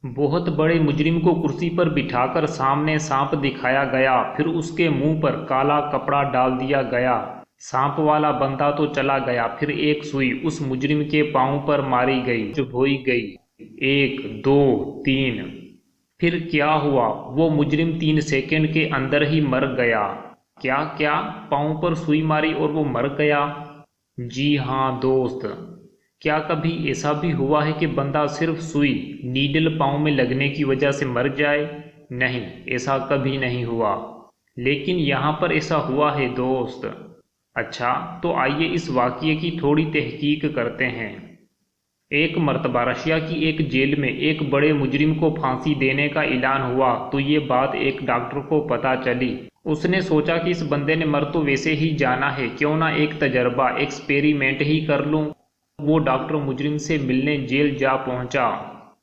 बहुत बड़े मुजरिम को कुर्सी पर बिठाकर सामने सांप दिखाया गया, फिर उसके मुंह पर काला कपड़ा डाल दिया गया। सांप वाला बंदा तो चला गया, फिर एक सुई उस मुजरिम के पांव पर मारी गई, चुभोई गई। 1 2 3। फिर क्या हुआ? वो मुजरिम 3 सेकंड के अंदर ही मर गया। क्या क्या? पांव पर सुई मारी और वो मर गया? जी हाँ दोस्त। क्या कभी ऐसा भी हुआ है कि बंदा सिर्फ सुई नीडल पाँव में लगने की वजह से मर जाए? नहीं, ऐसा कभी नहीं हुआ। लेकिन यहाँ पर ऐसा हुआ है दोस्त। अच्छा, तो आइए इस वाक़ये की थोड़ी तहकीक करते हैं। एक मर्तबा रशिया की एक जेल में एक बड़े मुजरिम को फांसी देने का ऐलान हुआ, तो ये बात एक डॉक्टर को पता चली। उसने सोचा कि इस बंदे ने मर तो वैसे ही जाना है, क्यों ना एक तजर्बा एक्सपेरिमेंट ही कर लूं। वो डॉक्टर मुजरिम से मिलने जेल जा पहुंचा।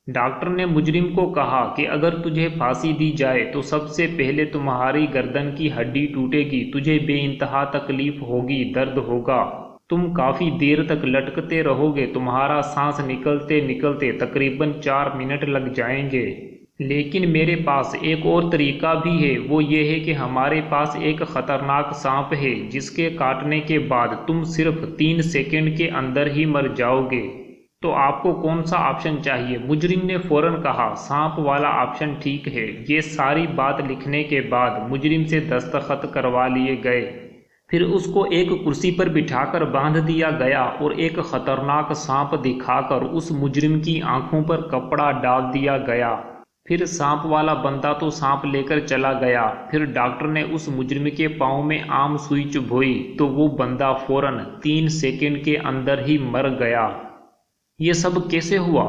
डॉक्टर ने मुजरिम को कहा कि अगर तुझे फांसी दी जाए तो सबसे पहले तुम्हारी गर्दन की हड्डी टूटेगी, तुझे बेइंतहा तकलीफ होगी, दर्द होगा, तुम काफ़ी देर तक लटकते रहोगे, तुम्हारा सांस निकलते निकलते तकरीबन 4 मिनट लग जाएंगे। लेकिन मेरे पास एक और तरीका भी है, वो ये है कि हमारे पास एक ख़तरनाक सांप है जिसके काटने के बाद तुम सिर्फ 3 सेकंड के अंदर ही मर जाओगे। तो आपको कौन सा ऑप्शन चाहिए? मुजरिम ने फौरन कहा, सांप वाला ऑप्शन ठीक है। ये सारी बात लिखने के बाद मुजरिम से दस्तखत करवा लिए गए। फिर उसको एक कुर्सी पर बिठाकर बांध दिया गया और एक खतरनाक सांप दिखाकर उस मुजरिम की आंखों पर कपड़ा डाल दिया गया। फिर सांप वाला बंदा तो सांप लेकर चला गया। फिर डॉक्टर ने उस मुजरिम के पाँव में आम सुई चुभोई तो वो बंदा फौरन 3 सेकंड के अंदर ही मर गया। ये सब कैसे हुआ?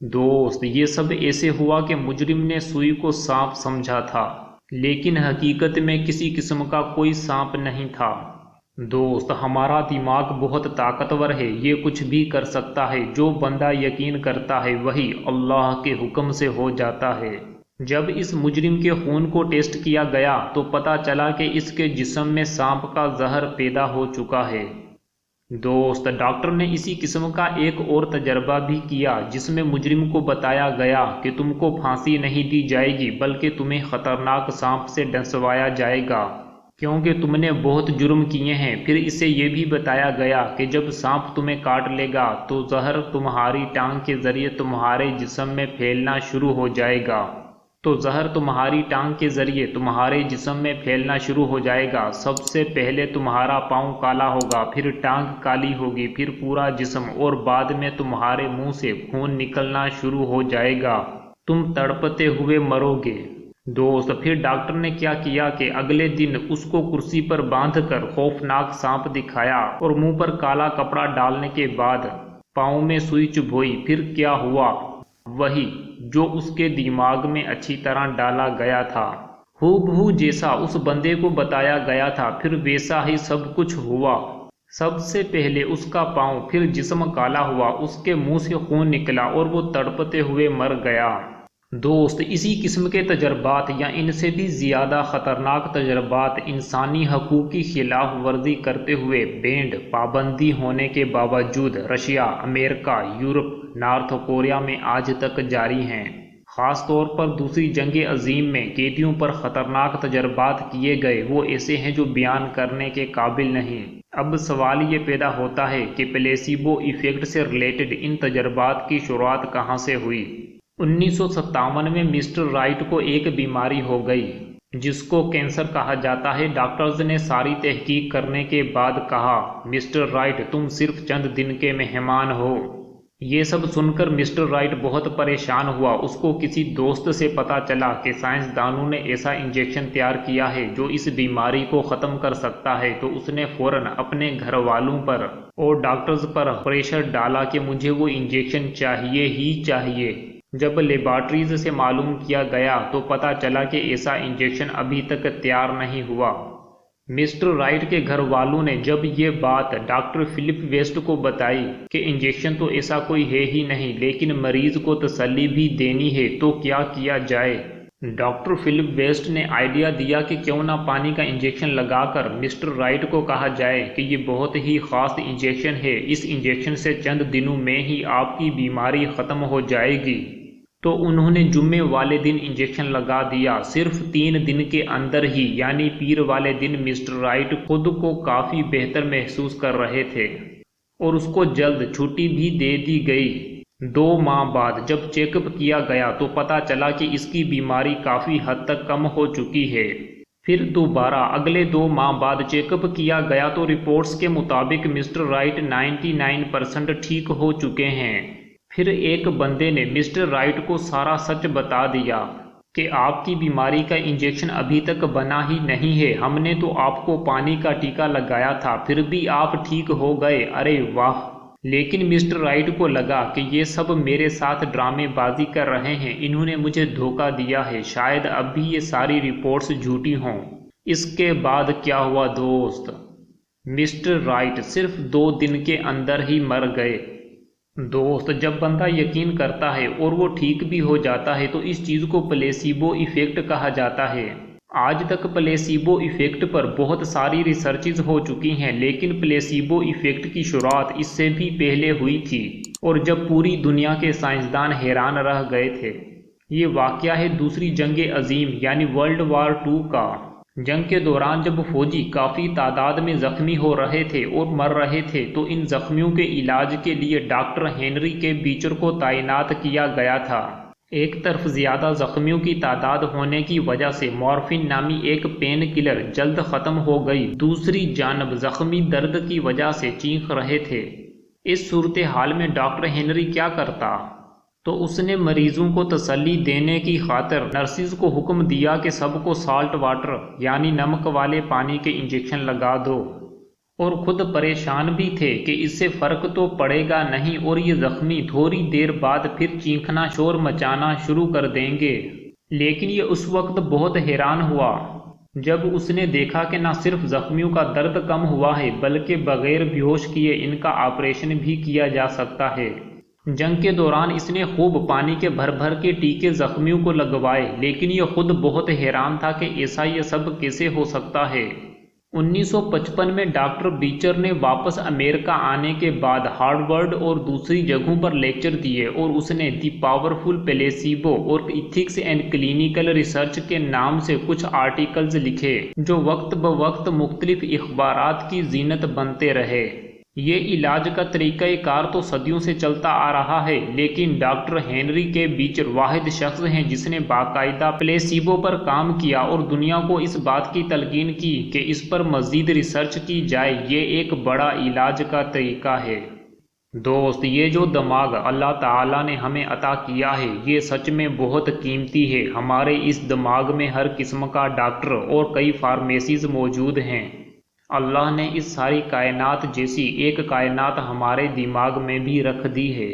दोस्त, ये सब ऐसे हुआ कि मुजरिम ने सुई को सांप समझा था, लेकिन हकीकत में किसी किस्म का कोई सांप नहीं था। दोस्त, हमारा दिमाग बहुत ताकतवर है, ये कुछ भी कर सकता है। जो बंदा यकीन करता है वही अल्लाह के हुक्म से हो जाता है। जब इस मुजरिम के खून को टेस्ट किया गया तो पता चला कि इसके जिस्म में सांप का जहर पैदा हो चुका है। दोस्त, डॉक्टर ने इसी किस्म का एक और तजर्बा भी किया, जिसमें मुजरिम को बताया गया कि तुमको फांसी नहीं दी जाएगी बल्कि तुम्हें खतरनाक सांप से डंसवाया जाएगा, क्योंकि तुमने बहुत जुर्म किए हैं। फिर इसे ये भी बताया गया कि जब सांप तुम्हें काट लेगा तो जहर तुम्हारी टांग के जरिए तुम्हारे जिस्म में फैलना शुरू हो जाएगा। सबसे पहले तुम्हारा पाँव काला होगा, फिर टांग काली होगी, फिर पूरा जिस्म, और बाद में तुम्हारे मुंह से खून निकलना शुरू हो जाएगा। तुम तड़पते हुए मरोगे। दोस्त, फिर डॉक्टर ने क्या किया कि अगले दिन उसको कुर्सी पर बांधकर खौफनाक सांप दिखाया और मुंह पर काला कपड़ा डालने के बाद पाँव में सुई चुभोई। फिर क्या हुआ? वही जो उसके दिमाग में अच्छी तरह डाला गया था, हूबहू जैसा उस बंदे को बताया गया था, फिर वैसा ही सब कुछ हुआ। सबसे पहले उसका पाँव, फिर जिस्म काला हुआ, उसके मुंह से खून निकला और वो तड़पते हुए मर गया। दोस्त, इसी किस्म के तजर्बात या इनसे भी ज़्यादा ख़तरनाक तजर्बात इंसानी हकूक़ की खिलाफ वर्जी करते हुए बैंड पाबंदी होने के बावजूद Russia, America, Europe, north Korea में आज तक जारी हैं। ख़ास तौर पर दूसरी जंग अजीम में कैदियों पर ख़तरनाक तजर्बात किए गए, वो ऐसे हैं जो बयान करने के काबिल नहीं। अब सवाल ये पैदा होता है कि प्लेसिबो इफ़ेक्ट से रिलेटेड इन तजर्बात की शुरुआत कहाँ से हुई? 1957 में मिस्टर राइट को एक बीमारी हो गई जिसको कैंसर कहा जाता है। डॉक्टर्स ने सारी तहकीक करने के बाद कहा, मिस्टर राइट, तुम सिर्फ चंद दिन के मेहमान हो। ये सब सुनकर मिस्टर राइट बहुत परेशान हुआ। उसको किसी दोस्त से पता चला कि साइंसदानों ने ऐसा इंजेक्शन तैयार किया है जो इस बीमारी को ख़त्म कर सकता है। तो उसने फ़ौरन अपने घर वालों पर और डॉक्टर्स पर प्रेशर डाला कि मुझे वो इंजेक्शन चाहिए ही चाहिए। जब लेबॉर्ट्रीज से मालूम किया गया तो पता चला कि ऐसा इंजेक्शन अभी तक तैयार नहीं हुआ। मिस्टर राइट के घर वालों ने जब ये बात डॉक्टर फिलिप वेस्ट को बताई कि इंजेक्शन तो ऐसा कोई है ही नहीं, लेकिन मरीज को तसल्ली भी देनी है, तो क्या किया जाए? डॉक्टर फिलिप वेस्ट ने आइडिया दिया कि क्यों ना पानी का इंजेक्शन लगाकर मिस्टर राइट को कहा जाए कि ये बहुत ही ख़ास इंजेक्शन है, इस इंजेक्शन से चंद दिनों में ही आपकी बीमारी ख़त्म हो जाएगी। تو انہوں نے جمعے والے دن انجیکشن لگا دیا۔ صرف 3 دن کے اندر ہی یعنی پیر والے دن مسٹر رائٹ خود کو کافی بہتر محسوس کر رہے تھے اور اس کو جلد چھٹی بھی دے دی گئی۔ 2 ماہ بعد جب چیک اپ کیا گیا تو پتہ چلا کہ اس کی بیماری کافی حد تک کم ہو چکی ہے۔ پھر دوبارہ اگلے 2 ماہ بعد چیک اپ کیا گیا تو رپورٹس کے مطابق مسٹر رائٹ 99% ٹھیک ہو چکے ہیں۔ پھر ایک بندے نے مسٹر رائٹ کو سارا سچ بتا دیا کہ آپ کی بیماری کا انجیکشن ابھی تک بنا ہی نہیں ہے، ہم نے تو آپ کو پانی کا ٹیکہ لگایا تھا پھر بھی آپ ٹھیک ہو گئے۔ ارے واہ! لیکن مسٹر رائٹ کو لگا کہ یہ سب میرے ساتھ ڈرامے بازی کر رہے ہیں، انہوں نے مجھے دھوکہ دیا ہے، شاید اب بھی یہ ساری رپورٹس جھوٹی ہوں۔ اس کے بعد کیا ہوا دوست؟ مسٹر رائٹ صرف 2 دن کے اندر ہی مر گئے۔ دوست، جب بندہ یقین کرتا ہے اور وہ ٹھیک بھی ہو جاتا ہے تو اس چیز کو پلیسیبو ایفیکٹ کہا جاتا ہے۔ آج تک پلیسیبو ایفیکٹ پر بہت ساری ریسرچز ہو چکی ہیں، لیکن پلیسیبو ایفیکٹ کی شروعات اس سے بھی پہلے ہوئی تھی اور جب پوری دنیا کے سائنسدان حیران رہ گئے تھے۔ یہ واقعہ ہے دوسری جنگ عظیم یعنی ورلڈ وار 2 کا۔ جنگ کے دوران جب فوجی کافی تعداد میں زخمی ہو رہے تھے اور مر رہے تھے تو ان زخمیوں کے علاج کے لیے ڈاکٹر ہنری کے بیچر کو تعینات کیا گیا تھا۔ ایک طرف زیادہ زخمیوں کی تعداد ہونے کی وجہ سے مورفین نامی ایک پین کلر جلد ختم ہو گئی، دوسری جانب زخمی درد کی وجہ سے چیخ رہے تھے۔ اس صورتحال میں ڈاکٹر ہنری کیا کرتا؟ تو اس نے مریضوں کو تسلی دینے کی خاطر نرسز کو حکم دیا کہ سب کو سالٹ واٹر یعنی نمک والے پانی کے انجیکشن لگا دو، اور خود پریشان بھی تھے کہ اس سے فرق تو پڑے گا نہیں اور یہ زخمی تھوڑی دیر بعد پھر چیخنا شور مچانا شروع کر دیں گے۔ لیکن یہ اس وقت بہت حیران ہوا جب اس نے دیکھا کہ نہ صرف زخمیوں کا درد کم ہوا ہے بلکہ بغیر بیہوش کیے ان کا آپریشن بھی کیا جا سکتا ہے۔ جنگ کے دوران اس نے خوب پانی کے بھر بھر کے ٹیکے زخمیوں کو لگوائے، لیکن یہ خود بہت حیران تھا کہ ایسا یہ سب کیسے ہو سکتا ہے۔ 1955 میں ڈاکٹر بیچر نے واپس امریکہ آنے کے بعد ہارورڈ اور دوسری جگہوں پر لیکچر دیے اور اس نے دی پاورفل پلیسیبو اور ایتھکس اینڈ کلینیکل ریسرچ کے نام سے کچھ آرٹیکلز لکھے جو وقت بوقت مختلف اخبارات کی زینت بنتے رہے۔ یہ علاج کا طریقہ کار تو صدیوں سے چلتا آ رہا ہے، لیکن ڈاکٹر ہنری کے بیچر واحد شخص ہیں جس نے باقاعدہ پلیسیبو پر کام کیا اور دنیا کو اس بات کی تلقین کی کہ اس پر مزید ریسرچ کی جائے۔ یہ ایک بڑا علاج کا طریقہ ہے۔ دوست، یہ جو دماغ اللہ تعالیٰ نے ہمیں عطا کیا ہے یہ سچ میں بہت قیمتی ہے۔ ہمارے اس دماغ میں ہر قسم کا ڈاکٹر اور کئی فارمیسیز موجود ہیں۔ اللہ نے اس ساری کائنات جیسی ایک کائنات ہمارے دماغ میں بھی رکھ دی ہے۔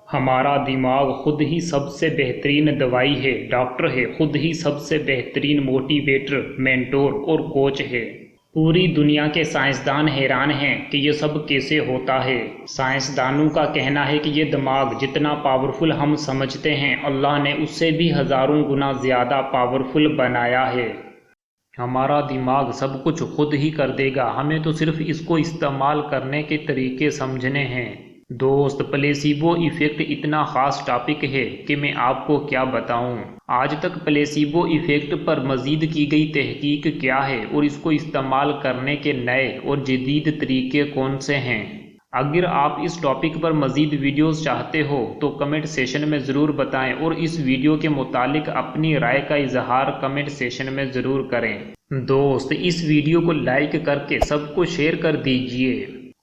ہمارا دماغ خود ہی سب سے بہترین دوائی ہے، ڈاکٹر ہے، خود ہی سب سے بہترین موٹیویٹر، مینٹور اور کوچ ہے۔ پوری دنیا کے سائنسدان حیران ہیں کہ یہ سب کیسے ہوتا ہے۔ سائنسدانوں کا کہنا ہے کہ یہ دماغ جتنا پاورفل ہم سمجھتے ہیں اللہ نے اس سے بھی ہزاروں گنا زیادہ پاورفل بنایا ہے۔ ہمارا دماغ سب کچھ خود ہی کر دے گا، ہمیں تو صرف اس کو استعمال کرنے کے طریقے سمجھنے ہیں۔ دوست، پلیسیبو ایفیکٹ اتنا خاص ٹاپک ہے کہ میں آپ کو کیا بتاؤں۔ آج تک پلیسیبو ایفیکٹ پر مزید کی گئی تحقیق کیا ہے اور اس کو استعمال کرنے کے نئے اور جدید طریقے کون سے ہیں؟ اگر آپ اس ٹاپک پر مزید ویڈیوز چاہتے ہو تو کمنٹ سیشن میں ضرور بتائیں اور اس ویڈیو کے متعلق اپنی رائے کا اظہار کمنٹ سیشن میں ضرور کریں۔ دوست، اس ویڈیو کو لائک کر کے سب کو شیئر کر دیجئے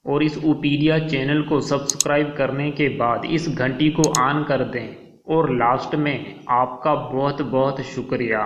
اور اس اوپیڈیا چینل کو سبسکرائب کرنے کے بعد اس گھنٹی کو آن کر دیں، اور لاسٹ میں آپ کا بہت بہت شکریہ۔